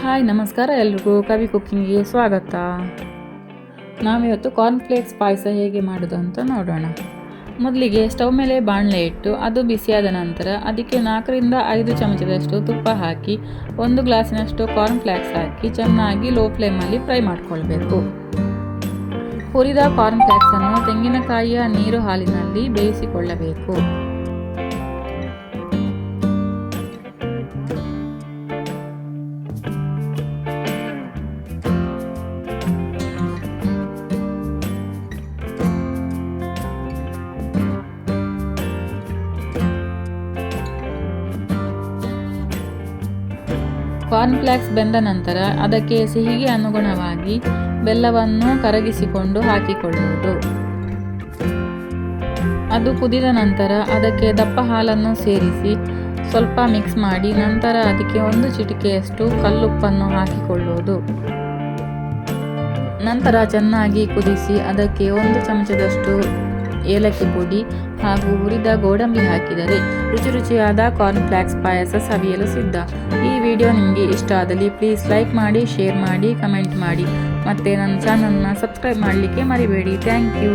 Hi ನಮಸ್ಕಾರ ಎಲ್ರಿಗೂ ಕವಿ ಕುಕ್ಕಿಂಗ್ಗೆ ಸ್ವಾಗತ. ನಾವಿವತ್ತು ಕಾರ್ನ್ಫ್ಲೇಕ್ಸ್ ಪಾಯಸ ಹೇಗೆ ಮಾಡೋದು ಅಂತ ನೋಡೋಣ. ಮೊದಲಿಗೆ ಸ್ಟವ್ ಮೇಲೆ ಬಾಣಲೆ ಇಟ್ಟು ಅದು ಬಿಸಿಯಾದ ನಂತರ ಅದಕ್ಕೆ 4-5 ಚಮಚದಷ್ಟು ತುಪ್ಪ ಹಾಕಿ 1 ಗ್ಲಾಸಿನಷ್ಟು ಕಾರ್ನ್ಫ್ಲೇಕ್ಸ್ ಹಾಕಿ ಚೆನ್ನಾಗಿ ಲೋ ಫ್ಲೇಮಲ್ಲಿ ಫ್ರೈ ಮಾಡಿಕೊಳ್ಬೇಕು. ಹುರಿದ ಕಾರ್ನ್ಫ್ಲೇಕ್ಸನ್ನು ತೆಂಗಿನಕಾಯಿಯ ನೀರು ಹಾಲಿನಲ್ಲಿ ಬೇಯಿಸಿಕೊಳ್ಳಬೇಕು. ಕಾರ್ನ್ಫ್ಲೇಕ್ಸ್ ಬೆಂದ ನಂತರ ಅದಕ್ಕೆ ಸಿಹಿಗೆ ಅನುಗುಣವಾಗಿ ಬೆಲ್ಲವನ್ನು ಕರಗಿಸಿಕೊಂಡು ಹಾಕಿಕೊಳ್ಳುವುದು. ಅದು ಕುದಿದ ನಂತರ ಅದಕ್ಕೆ ದಪ್ಪ ಹಾಲನ್ನು ಸೇರಿಸಿ ಸ್ವಲ್ಪ ಮಿಕ್ಸ್ ಮಾಡಿ ನಂತರ ಅದಕ್ಕೆ 1 ಚಿಟಿಕೆಯಷ್ಟು ಕಲ್ಲುಪ್ಪನ್ನು ಹಾಕಿಕೊಳ್ಳುವುದು. ನಂತರ ಚೆನ್ನಾಗಿ ಕುದಿಸಿ ಅದಕ್ಕೆ 1 ಚಮಚದಷ್ಟು ಏಲಕ್ಕಿ ಪುಡಿ ಹಾಗೂ ಹುರಿದ ಗೋಡಂಬಿ ಹಾಕಿದರೆ ರುಚಿಯಾದ ಕಾರ್ನ್ಫ್ಲೇಕ್ಸ್ ಪಾಯಸ ಸವಿಯಲು ಸಿದ್ಧ. ಈ ವಿಡಿಯೋ ನಿಮಗೆ ಇಷ್ಟ ಆದಲ್ಲಿ ಪ್ಲೀಸ್ ಲೈಕ್ ಮಾಡಿ, ಶೇರ್ ಮಾಡಿ, ಕಮೆಂಟ್ ಮಾಡಿ ಮತ್ತು ನನ್ನ ಚಾನಲ್ನ ಸಬ್ಸ್ಕ್ರೈಬ್ ಮಾಡಲಿಕ್ಕೆ ಮರಿಬೇಡಿ. Thank you.